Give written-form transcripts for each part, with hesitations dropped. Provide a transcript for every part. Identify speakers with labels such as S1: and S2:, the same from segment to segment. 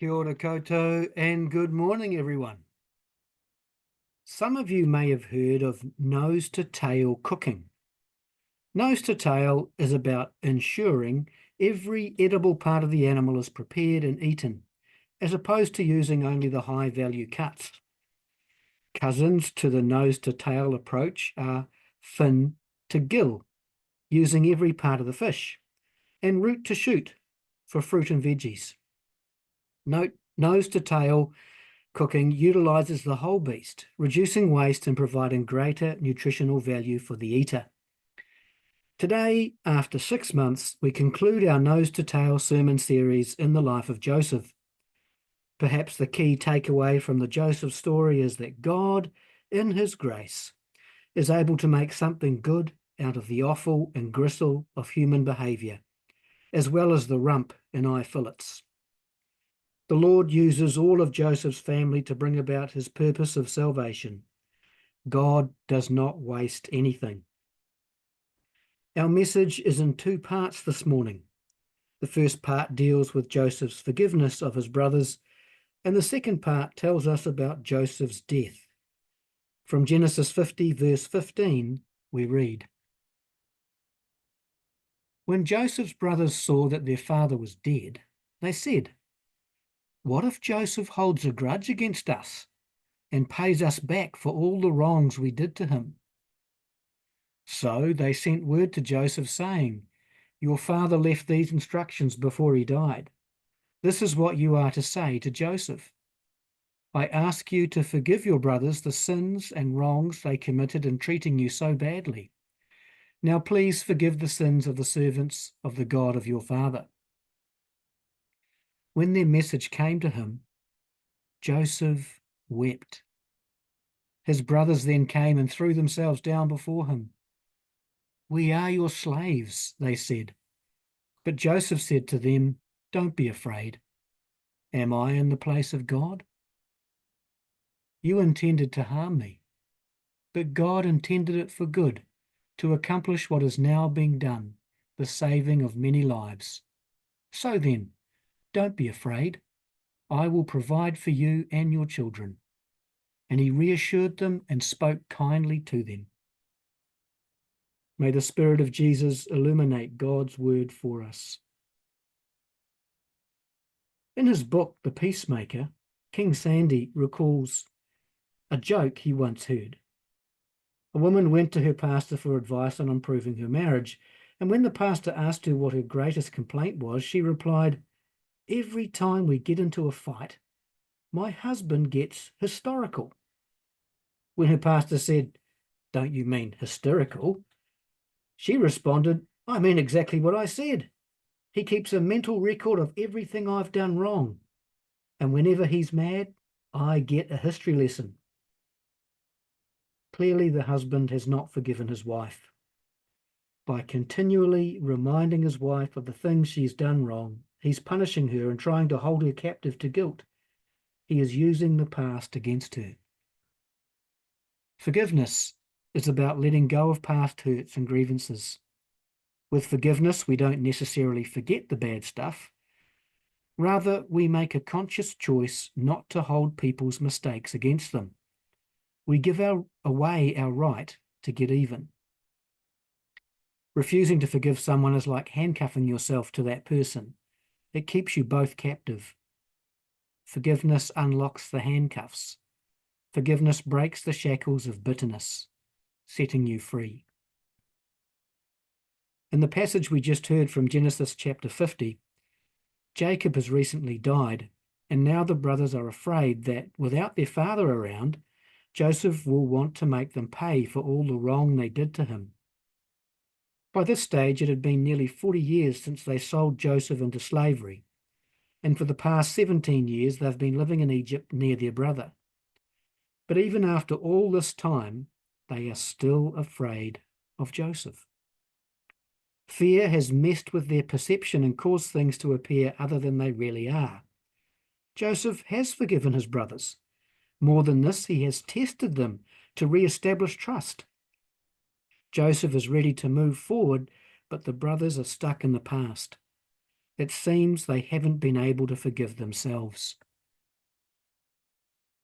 S1: Kia ora koutou and good morning, everyone. Some of you may have heard of nose-to-tail cooking. Nose-to-tail is about ensuring every edible part of the animal is prepared and eaten, as opposed to using only the high-value cuts. Cousins to the nose-to-tail approach are fin to gill, using every part of the fish, and root to shoot for fruit and veggies. Note, nose-to-tail cooking utilizes the whole beast, reducing waste and providing greater nutritional value for the eater. Today, after 6 months, we conclude our nose-to-tail sermon series in the life of Joseph. Perhaps the key takeaway from the Joseph story is that God, in his grace, is able to make something good out of the offal and gristle of human behavior, as well as the rump and eye fillets. The Lord uses all of Joseph's family to bring about his purpose of salvation. God does not waste anything. Our message is in 2 parts this morning. The first part deals with Joseph's forgiveness of his brothers, and the second part tells us about Joseph's death. From Genesis 50, verse 15, we read, "When Joseph's brothers saw that their father was dead, they said, 'What if Joseph holds a grudge against us and pays us back for all the wrongs we did to him?' So they sent word to Joseph saying, 'Your father left these instructions before he died. This is what you are to say to Joseph. I ask you to forgive your brothers the sins and wrongs they committed in treating you so badly. Now please forgive the sins of the servants of the God of your father.' When their message came to him, Joseph wept. His brothers then came and threw themselves down before him. 'We are your slaves,' they said. But Joseph said to them, 'Don't be afraid. Am I in the place of God? You intended to harm me, but God intended it for good, to accomplish what is now being done, the saving of many lives. So then, don't be afraid. I will provide for you and your children.' And he reassured them and spoke kindly to them." May the Spirit of Jesus illuminate God's word for us. In his book, The Peacemaker, King Sandy recalls a joke he once heard. A woman went to her pastor for advice on improving her marriage, and when the pastor asked her what her greatest complaint was, she replied, "Every time we get into a fight, my husband gets historical." When her pastor said, "Don't you mean hysterical?" she responded, "I mean exactly what I said. He keeps a mental record of everything I've done wrong, and whenever he's mad, I get a history lesson." Clearly, the husband has not forgiven his wife. By continually reminding his wife of the things she's done wrong, he's punishing her and trying to hold her captive to guilt. He is using the past against her. Forgiveness is about letting go of past hurts and grievances. With forgiveness, we don't necessarily forget the bad stuff. Rather, we make a conscious choice not to hold people's mistakes against them. We give away our right to get even. Refusing to forgive someone is like handcuffing yourself to that person. It keeps you both captive. Forgiveness unlocks the handcuffs. Forgiveness breaks the shackles of bitterness, setting you free. In the passage we just heard from Genesis chapter 50, Jacob has recently died, and now the brothers are afraid that without their father around, Joseph will want to make them pay for all the wrong they did to him. By this stage, it had been nearly 40 years since they sold Joseph into slavery, and for the past 17 years they've been living in Egypt near their brother. But even after all this time, they are still afraid of Joseph. Fear has messed with their perception and caused things to appear other than they really are. Joseph has forgiven his brothers. More than this, he has tested them to re-establish trust. Joseph is ready to move forward, but the brothers are stuck in the past. It seems they haven't been able to forgive themselves.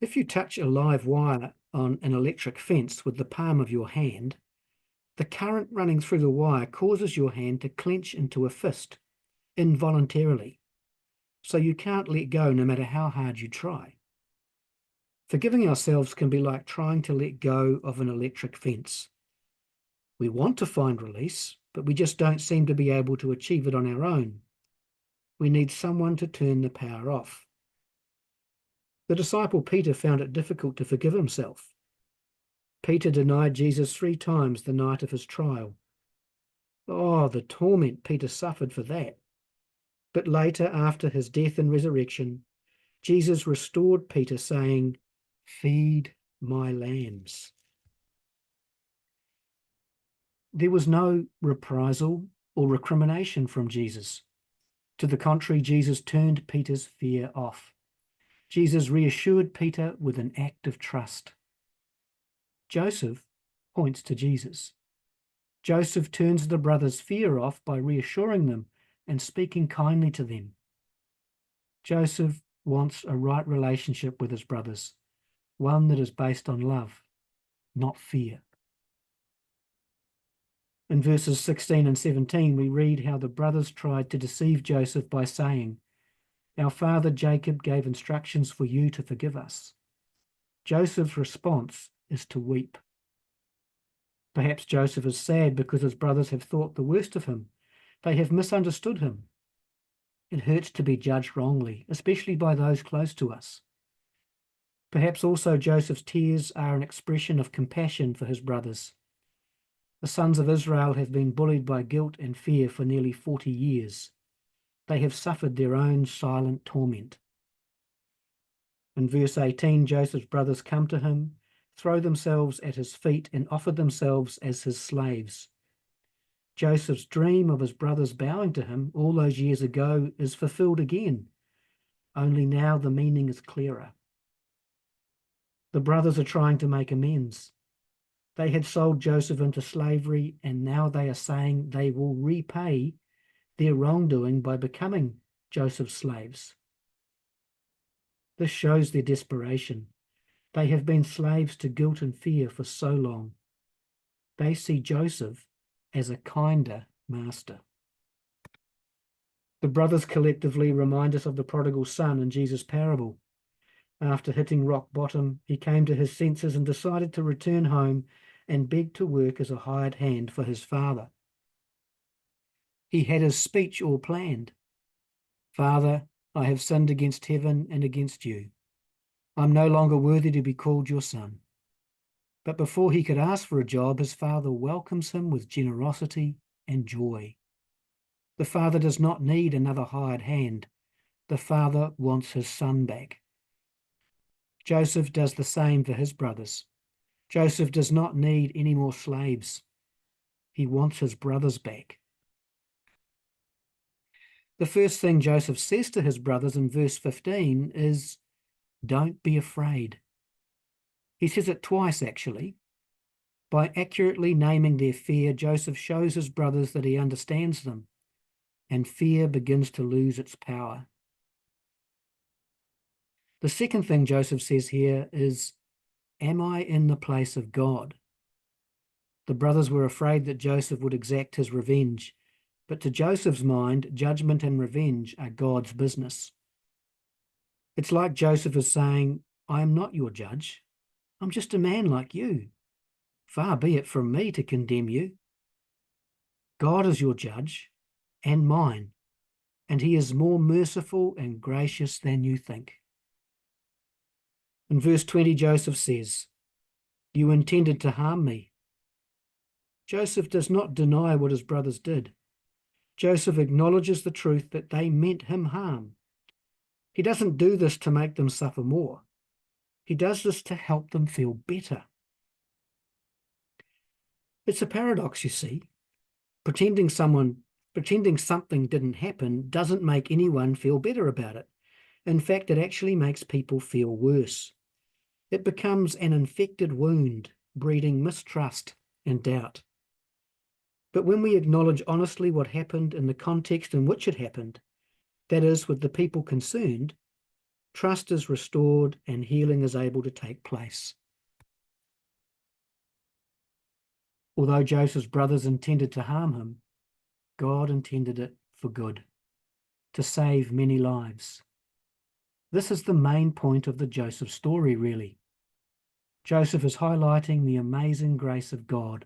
S1: If you touch a live wire on an electric fence with the palm of your hand, the current running through the wire causes your hand to clench into a fist involuntarily, so you can't let go no matter how hard you try. Forgiving ourselves can be like trying to let go of an electric fence. We want to find release, but we just don't seem to be able to achieve it on our own. We need someone to turn the power off. The disciple Peter found it difficult to forgive himself. Peter denied Jesus 3 times the night of his trial. Oh, the torment Peter suffered for that. But later, after his death and resurrection, Jesus restored Peter, saying, "Feed my lambs." There was no reprisal or recrimination from Jesus. To the contrary, Jesus turned Peter's fear off. Jesus reassured Peter with an act of trust. Joseph points to Jesus. Joseph turns the brothers' fear off by reassuring them and speaking kindly to them. Joseph wants a right relationship with his brothers, one that is based on love, not fear. In verses 16 and 17, we read how the brothers tried to deceive Joseph by saying, "Our father Jacob gave instructions for you to forgive us." Joseph's response is to weep. Perhaps Joseph is sad because his brothers have thought the worst of him. They have misunderstood him. It hurts to be judged wrongly, especially by those close to us. Perhaps also Joseph's tears are an expression of compassion for his brothers. The sons of Israel have been bullied by guilt and fear for nearly 40 years. They have suffered their own silent torment. In verse 18, Joseph's brothers come to him, throw themselves at his feet, and offer themselves as his slaves. Joseph's dream of his brothers bowing to him all those years ago is fulfilled again, only now the meaning is clearer. The brothers are trying to make amends. They had sold Joseph into slavery, and now they are saying they will repay their wrongdoing by becoming Joseph's slaves. This shows their desperation. They have been slaves to guilt and fear for so long. They see Joseph as a kinder master. The brothers collectively remind us of the prodigal son in Jesus' parable. After hitting rock bottom, he came to his senses and decided to return home and beg to work as a hired hand for his father. He had his speech all planned. "Father, I have sinned against heaven and against you. I'm no longer worthy to be called your son." But before he could ask for a job, his father welcomes him with generosity and joy. The father does not need another hired hand. The father wants his son back. Joseph does the same for his brothers. Joseph does not need any more slaves. He wants his brothers back. The first thing Joseph says to his brothers in verse 15 is, "Don't be afraid." He says it twice, actually. By accurately naming their fear, Joseph shows his brothers that he understands them, and fear begins to lose its power. The second thing Joseph says here is, "Am I in the place of God?" The brothers were afraid that Joseph would exact his revenge, but to Joseph's mind, judgment and revenge are God's business. It's like Joseph is saying, "I am not your judge. I'm just a man like you. Far be it from me to condemn you. God is your judge and mine, and he is more merciful and gracious than you think." In verse 20, Joseph says, "You intended to harm me." Joseph does not deny what his brothers did. Joseph acknowledges the truth that they meant him harm. He doesn't do this to make them suffer more. He does this to help them feel better. It's a paradox, you see. Pretending something didn't happen doesn't make anyone feel better about it. In fact, it actually makes people feel worse. It becomes an infected wound, breeding mistrust and doubt. But when we acknowledge honestly what happened in the context in which it happened, That is, with the people concerned, trust is restored and healing is able to take place. Although Joseph's brothers intended to harm him, God intended it for good, to save many lives. This is the main point of the Joseph story, really. Joseph is highlighting the amazing grace of God.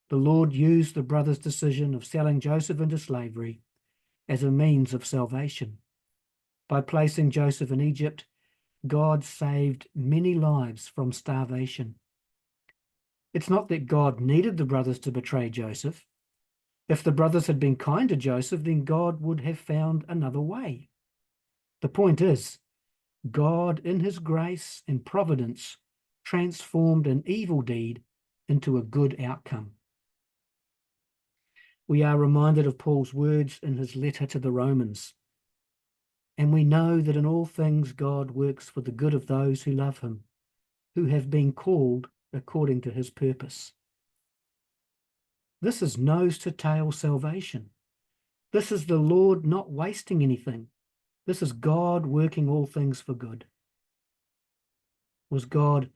S1: The Lord used the brothers' decision of selling Joseph into slavery as a means of salvation. By placing Joseph in Egypt, God saved many lives from starvation. It's not that God needed the brothers to betray Joseph. If the brothers had been kind to Joseph, then God would have found another way. The point is, God, in his grace and providence, transformed an evil deed into a good outcome. We are reminded of Paul's words in his letter to the Romans. And we know that in all things God works for the good of those who love him, who have been called according to his purpose. This is nose-to-tail salvation. This is the Lord not wasting anything. This is God working all things for good. Was God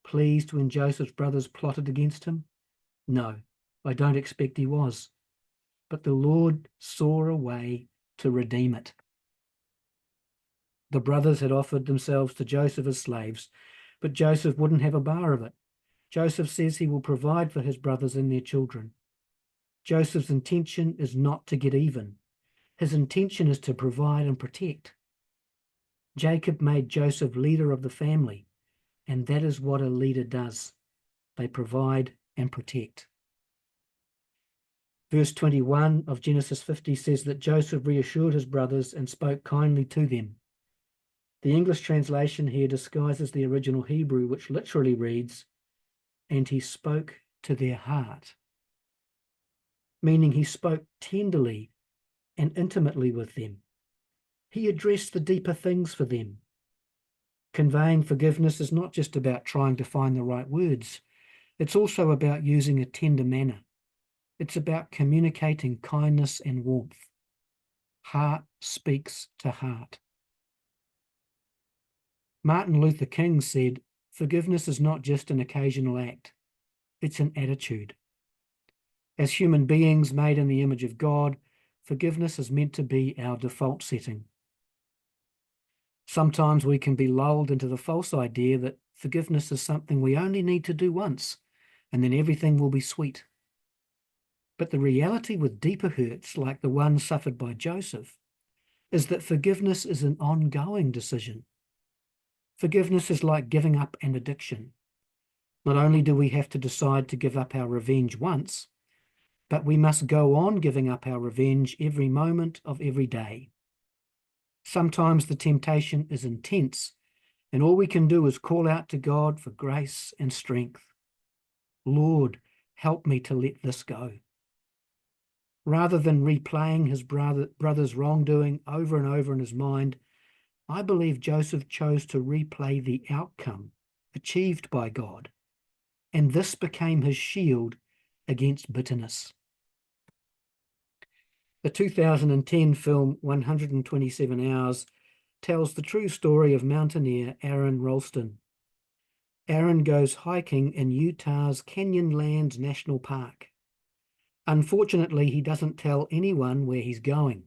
S1: pleased when Joseph's brothers plotted against him? No, I don't expect he was. But the Lord saw a way to redeem it. The brothers had offered themselves to Joseph as slaves, but Joseph wouldn't have a bar of it. Joseph says he will provide for his brothers and their children. Joseph's intention is not to get even. His intention is to provide and protect. Jacob made Joseph leader of the family, and that is what a leader does. They provide and protect. Verse 21 of Genesis 50 says that Joseph reassured his brothers and spoke kindly to them. The English translation here disguises the original Hebrew, which literally reads, "And he spoke to their heart," meaning he spoke tenderly and intimately with them. He addressed the deeper things for them. Conveying forgiveness is not just about trying to find the right words. It's also about using a tender manner. It's about communicating kindness and warmth. Heart speaks to heart. Martin Luther King said, "Forgiveness is not just an occasional act. It's an attitude." As human beings made in the image of God, forgiveness is meant to be our default setting. Sometimes we can be lulled into the false idea that forgiveness is something we only need to do once, and then everything will be sweet. But the reality with deeper hurts, like the one suffered by Joseph, is that forgiveness is an ongoing decision. Forgiveness is like giving up an addiction. Not only do we have to decide to give up our revenge once, but we must go on giving up our revenge every moment of every day. Sometimes the temptation is intense, and all we can do is call out to God for grace and strength. Lord, help me to let this go. Rather than replaying his brother's wrongdoing over and over in his mind, I believe Joseph chose to replay the outcome achieved by God, and this became his shield against bitterness. The 2010 film 127 Hours tells the true story of mountaineer Aaron Ralston. Aaron goes hiking in Utah's Canyonlands National Park. Unfortunately, he doesn't tell anyone where he's going.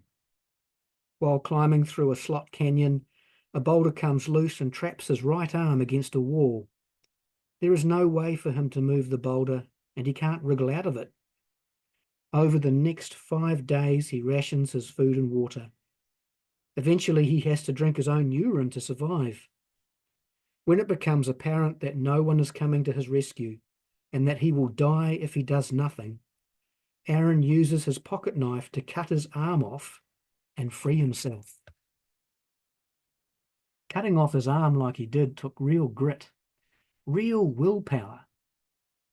S1: While climbing through a slot canyon, a boulder comes loose and traps his right arm against a wall. There is no way for him to move the boulder, and he can't wriggle out of it. Over the next 5 days, he rations his food and water. Eventually, he has to drink his own urine to survive. When it becomes apparent that no one is coming to his rescue and that he will die if he does nothing, Aaron uses his pocket knife to cut his arm off and free himself. Cutting off his arm like he did took real grit, real willpower.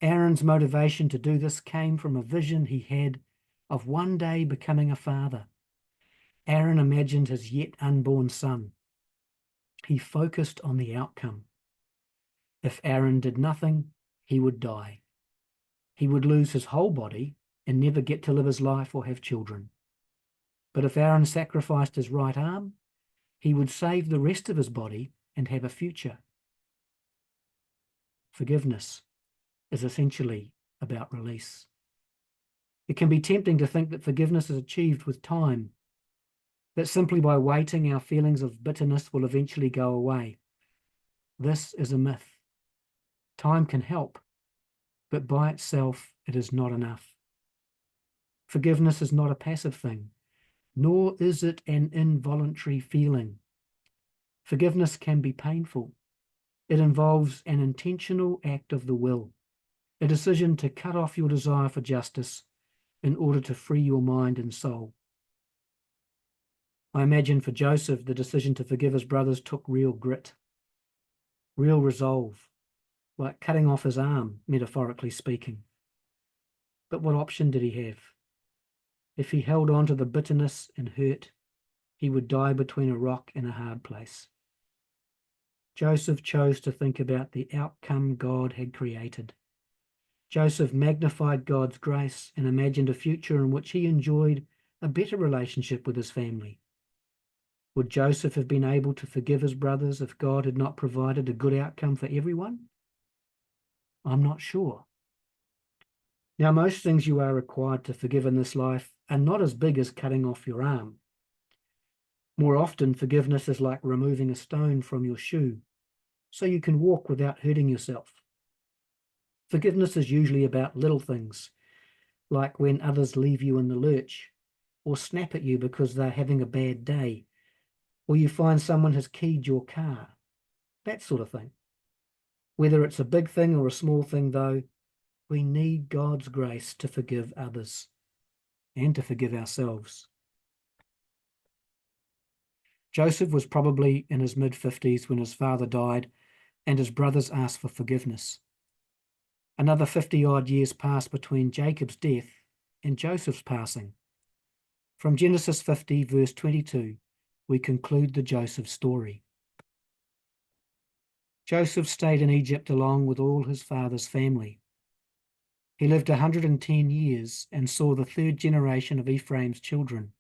S1: Aaron's motivation to do this came from a vision he had of one day becoming a father. Aaron imagined his yet unborn son. He focused on the outcome. If Aaron did nothing, he would die. He would lose his whole body and never get to live his life or have children. But if Aaron sacrificed his right arm, he would save the rest of his body and have a future. Forgiveness is essentially about release. It can be tempting to think that forgiveness is achieved with time, that simply by waiting our feelings of bitterness will eventually go away. This is a myth. Time can help, but by itself it is not enough. Forgiveness is not a passive thing, nor is it an involuntary feeling. Forgiveness can be painful. It involves an intentional act of the will, a decision to cut off your desire for justice in order to free your mind and soul. I imagine for Joseph, the decision to forgive his brothers took real grit, real resolve, like cutting off his arm, metaphorically speaking. But what option did he have? If he held on to the bitterness and hurt, he would die between a rock and a hard place. Joseph chose to think about the outcome God had created. Joseph magnified God's grace and imagined a future in which he enjoyed a better relationship with his family. Would Joseph have been able to forgive his brothers if God had not provided a good outcome for everyone? I'm not sure. Now, most things you are required to forgive in this life are not as big as cutting off your arm. More often, forgiveness is like removing a stone from your shoe, so you can walk without hurting yourself. Forgiveness is usually about little things, like when others leave you in the lurch, or snap at you because they're having a bad day, or you find someone has keyed your car, that sort of thing. Whether it's a big thing or a small thing, though, we need God's grace to forgive others and to forgive ourselves. Joseph was probably in his mid-50s when his father died and his brothers asked for forgiveness. Another 50-odd years passed between Jacob's death and Joseph's passing. From Genesis 50, verse 22, we conclude the Joseph story. Joseph stayed in Egypt along with all his father's family. He lived 110 years and saw the third generation of Ephraim's children.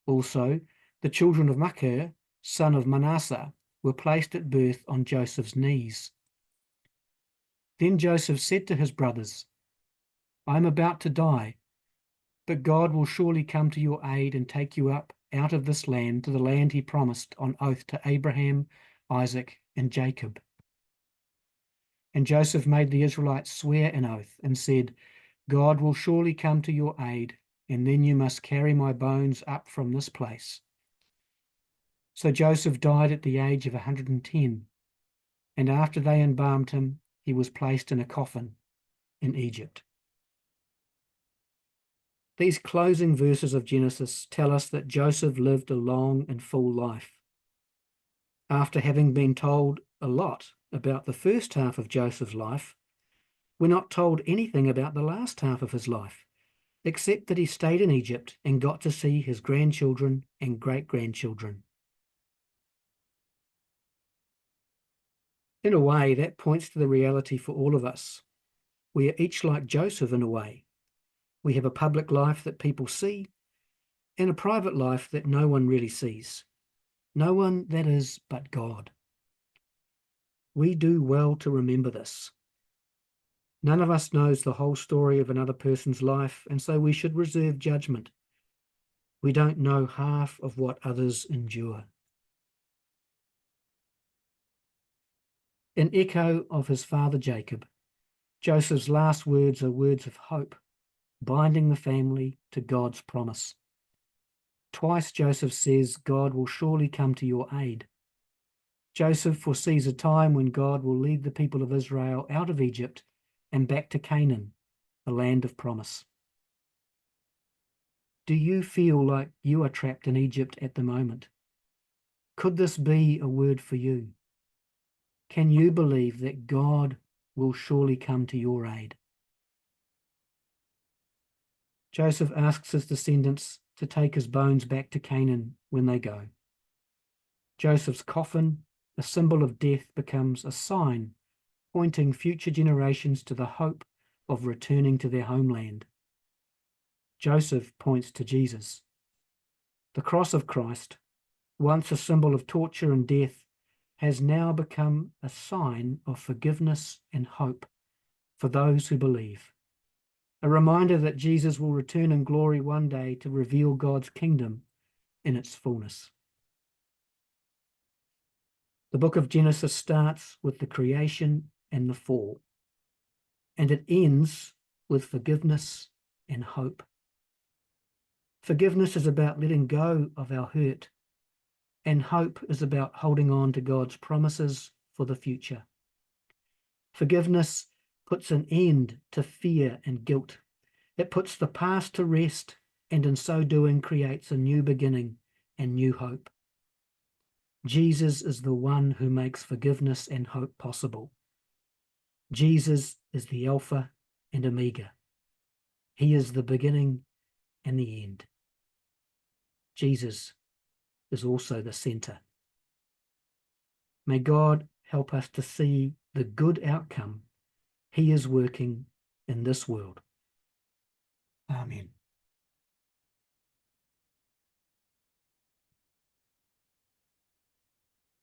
S1: Also, the children of Machir, son of Manasseh, were placed at birth on Joseph's knees. Then Joseph said to his brothers, "I am about to die, but God will surely come to your aid and take you up out of this land to the land he promised on oath to Abraham, Isaac, and Jacob." And Joseph made the Israelites swear an oath and said, "God will surely come to your aid, and then you must carry my bones up from this place." So Joseph died at the age of 110, and after they embalmed him, he was placed in a coffin in Egypt. These closing verses of Genesis tell us that Joseph lived a long and full life. After having been told a lot about the first half of Joseph's life, we're not told anything about the last half of his life, except that he stayed in Egypt and got to see his grandchildren and great-grandchildren. In a way, that points to the reality for all of us. We are each like Joseph in a way. We have a public life that people see and a private life that no one really sees. No one, that is, but God. We do well to remember this. None of us knows the whole story of another person's life, and so we should reserve judgment. We don't know half of what others endure. In echo of his father Jacob, Joseph's last words are words of hope, binding the family to God's promise. Twice Joseph says, "God will surely come to your aid." Joseph foresees a time when God will lead the people of Israel out of Egypt and back to Canaan, the land of promise. Do you feel like you are trapped in Egypt at the moment? Could this be a word for you? Can you believe that God will surely come to your aid? Joseph asks his descendants to take his bones back to Canaan when they go. Joseph's coffin, a symbol of death, becomes a sign pointing future generations to the hope of returning to their homeland. Joseph points to Jesus. The cross of Christ, once a symbol of torture and death, has now become a sign of forgiveness and hope for those who believe. A reminder that Jesus will return in glory one day to reveal God's kingdom in its fullness. The book of Genesis starts with the creation and the fall, and it ends with forgiveness and hope. Forgiveness is about letting go of our hurt, and hope is about holding on to God's promises for the future. Forgiveness puts an end to fear and guilt. It puts the past to rest, and in so doing creates a new beginning and new hope. Jesus is the one who makes forgiveness and hope possible. Jesus is the Alpha and Omega. He is the beginning and the end. Jesus is also the center. May God help us to see the good outcome He is working in this world. Amen.